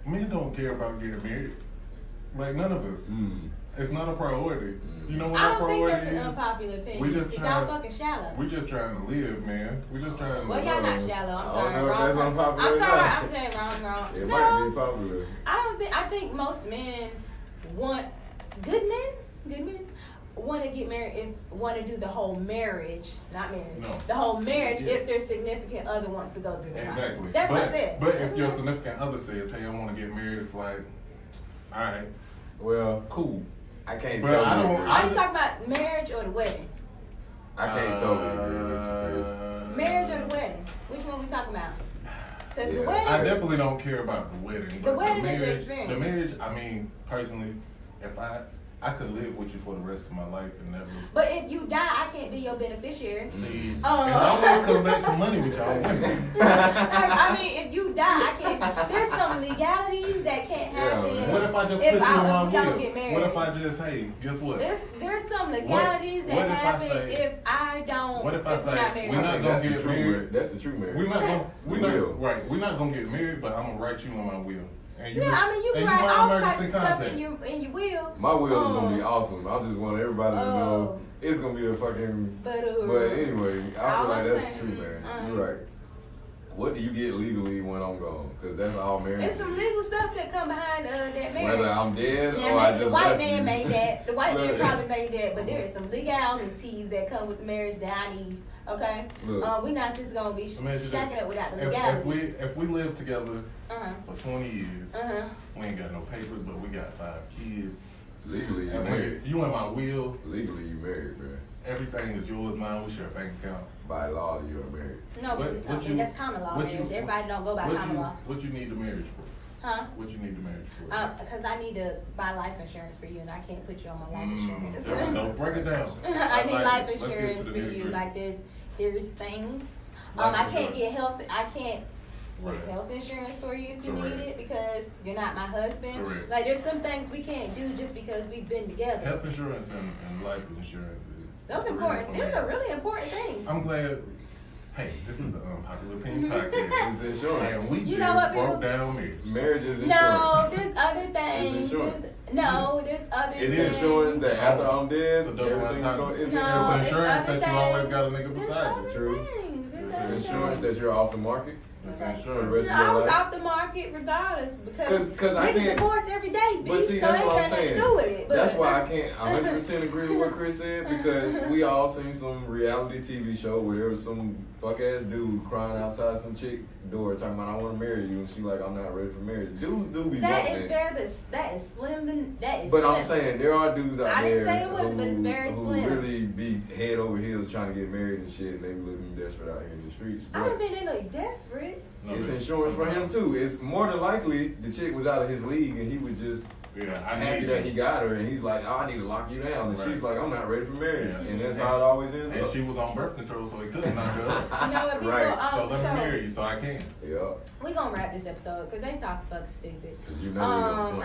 Men don't care about getting married. Like none of us. Mm. It's not a priority. You know what I our don't think priority that's an is? unpopular opinion. We just Y'all trying- fucking shallow. We just trying to live, man. We just trying to. Well, y'all not shallow. I'm I sorry. don't know if Wrong. that's unpopular I'm or sorry. not. I'm saying wrong. It No, might be popular. I think most men want good men want to get married want to do the whole marriage, not marriage. No. The whole marriage Yeah. if their significant other wants to go through the process. Exactly. That's but, what I said. But if your significant other says, "Hey, I want to get married," it's like, all right, Well, cool. I can't But totally I don't- agree. Are you talking about marriage or the wedding? I can't totally agree with you, Chris. Marriage or the wedding? Which one we talking about? Because the Yeah. wedding. I definitely don't care about the wedding. The but wedding is the marriage, experience. The marriage, I mean, personally, if I could live with you for the rest of my life and never. But if you die, I can't be your beneficiary. See, it Oh. always comes back to money with y'all women. I mean, if you die, I can't. There's some legalities that can't happen. man. What if I just if put you in my we don't will? get married? What if I just, hey, guess what? There's some legalities what that if I happen say- if I don't. what if I we're say, not we're married. not I think gonna that's the get true married. marriage. That's the true marriage. We're not gonna, Will. we're not gonna get married, but I'm gonna write you in my will. And Yeah, I mean, you and can write might all murder types of six stuff times in your will. My will is gonna be Um, awesome. I just want everybody to know it's gonna be a fucking. But anyway, I all feel like I'm that's saying, true, man. You're right. What do you get legally when I'm gone? Because that's all marriage. there's some is. legal stuff that come behind that marriage. Whether I'm dead Yeah, or I maybe just the white left man you. made that. The white man Look. probably made that, but there is some legalities that come with marriage that I need. Okay, Look. we're not just gonna be Imagine shacking up without the if legalities. if we live together Uh-huh. for 20 years, Uh-huh. we ain't got no papers, but we got 5 kids. Legally, you And married. you in my will, Legally, you married, bro. everything is yours, mine. We share a bank account. By law, you are married. No, What- but what you- that's common law what marriage. you- Everybody don't go by common law. What you need the marriage for? Huh? What you need the marriage for? Because I need to buy life insurance for you, and I can't put you on my life insurance. There we go. Break it down. I need like life it. Let's get to insurance the for you. nitty-gritty. Like there's things. Life I can't insurance. get health. I can't Right. get health insurance for you if you Correct. need it because you're not my husband. Correct. Like there's some things we can't do just because we've been together. Health insurance and life insurance is. Those really important. for Those me. are really important things. I'm glad. Hey, this is the Unpopular Opinion Podcast. It's insurance. And we You just know what, broke people? down marriage. Marriage is insurance. No, there's other things. insurance. There's other It's things. insurance that after I'm dead, So double everything my going. time. It's No, insurance. It's there's insurance other that you always things. got a nigga There's beside you. other True. things. There's It's other insurance things. that you're off the market. It's Okay. insurance. For the rest I of was your life. off the market regardless because 'Cause I niggas can't- divorce every day, B. But see, so that's ain't what I'm got nothing saying. to do with it. But That's why I can't 100% agree with what Chris said because we all seen some reality TV show where there was some fuck ass dude crying outside some chick door talking about I want to marry you and she like I'm not ready for marriage. Dudes do be that wanting is it. that is slim. That is. But I'm slim. saying there are dudes out I there didn't say it wasn't, but it's very who slim. really be head over heels trying to get married and shit and they be looking desperate out here in the streets. I don't But think they look desperate. No, it's but- insurance for him too. It's more than likely the chick was out of his league and he was just Yeah, I happy need that he got her, and he's like, "Oh, I need to lock you down," and Right. she's like, "I'm not ready for marriage," Yeah. and that's how it always ends And up. she was on birth control, so he couldn't knock her up. You know what, people? Right. So let me marry you, so I can. Yeah, We gonna wrap this episode because they talk fucking stupid. because you know we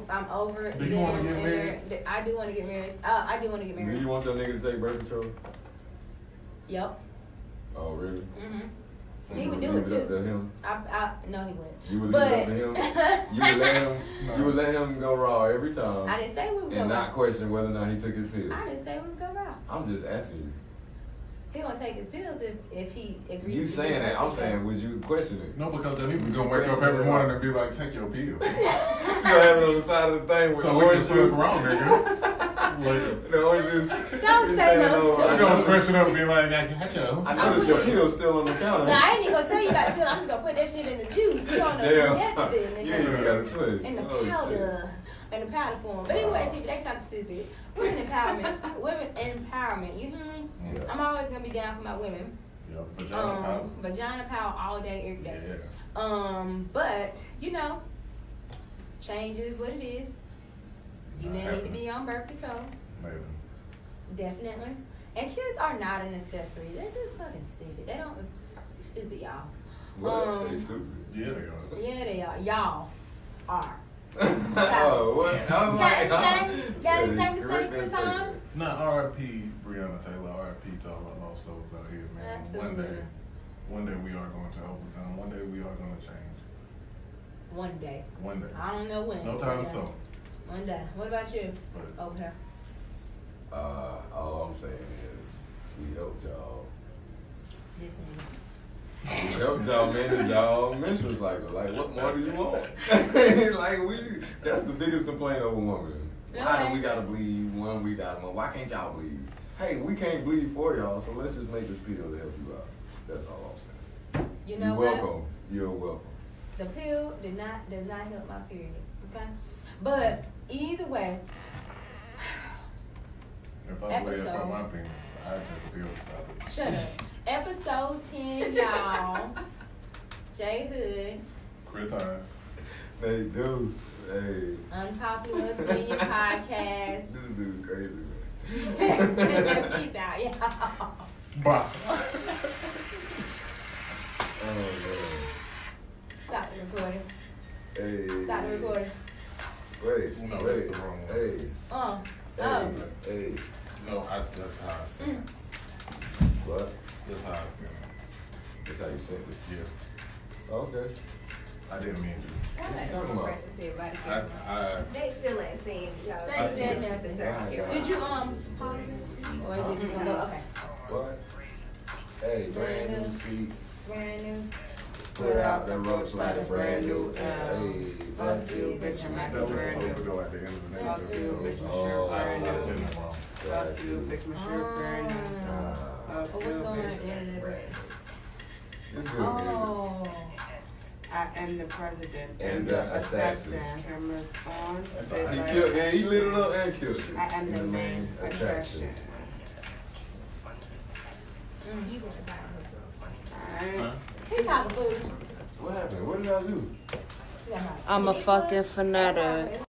I'm over Do you wanna them get and married? I do want to get married. I do want to get Do married. you want your nigga to take birth control? Yep. Oh, really? Mhm. So He you would leave do it up too. to him. No, he wouldn't. You would leave But it up to him. You would let him. No. You would let him go raw every time, I didn't say we would go and not raw. question whether or not he took his pills. I didn't say we would go raw. I'm just asking you. he gonna take his pills if he agrees. You to saying do that? I'm it. saying, would you question it? No, because then he was gonna wake up every morning and be like, take your pill. You gonna have it on the side of the thing with So we orange can fuck juice. around, nigga. Like, The orange juice. Don't You say standing no over- to she gonna question up and be like, I got you. I noticed your pill's still on the counter. No, I ain't even gonna tell you about the pill. I'm just gonna put that shit in the juice. You don't know Damn. injected it. You ain't even got a choice. In the Oh, powder. In the powder form. But anyway, people, they talk stupid. Women empowerment. Women empowerment. You hear me? Yeah. I'm always gonna be down for my women. Yeah, vagina power. Vagina power all day, every day. Yeah. But you know, change is what it is. You may need to be on birth control. Maybe. Definitely. And kids are not an accessory. They're just fucking stupid. They don't. Stupid, y'all. What? They stupid. Yeah, they are. Yeah, they are. Y'all are. Oh, what? I was like, Got anything to say, correct Chris that Hahn? statement. Nah, R.I.P. Breonna Taylor, R.I.P. to all our lost souls out here, man. Absolutely. One day we are going to overcome. One day we are going to change. One day. One day. I don't know when. No time soon. One day. What about you? But Over here. All I'm saying is, we helped y'all. This nigga. We helped y'all manage y'all menstrual cycle. Like, what more do you want? Like, that's the biggest complaint of a woman. Why do we gotta bleed 1 week out of month? Why can't y'all bleed? Hey, we can't bleed for y'all, so let's just make this pill to help you out. That's all I'm saying. You know You're what? welcome. You're welcome. The pill does not help my period. Okay? But either way, if I weigh up on my penis, I'd take a pill to stop it. shut up. Episode 10, y'all. Jay Hood, Chris Hahn. Hey, Deuce. Hey. Unpopular Opinion Podcast. This dude crazy, man. Peace out, y'all. Bye. Oh, man. Stop the recording. Hey. Stop the recording. Wait. No, wait. that's the wrong one. Hey. Oh. Hey. No, that's how I seen it. What? That's how I seen it. That's how you sent it. Yeah. Okay. I didn't mean to. Talking about? They still ain't seen y'all. They said nothing. Did you or is it just gonna go? Okay. What? Hey, brand new seats. Brand new. Put out the roach like a brand new. Hey. Fuck you, bitch, I'm like That a was brand supposed to new. go at the end of the next Fuck you, bitch, episode. my Oh, shirt brand I new. said it wrong. Fuck you, bitch, my shirt brand new. But Fuck what's you, going on at bitch. the end of the day? It's good music. Oh. I am the president And the assassin. Cameras on. That's Say all right. He like- killed, yeah, he lit it up and killed it. I am In the main attraction. Alright. Huh? He talking foolish. What happened? What did I do? Yeah, I'm a fucking fanatic.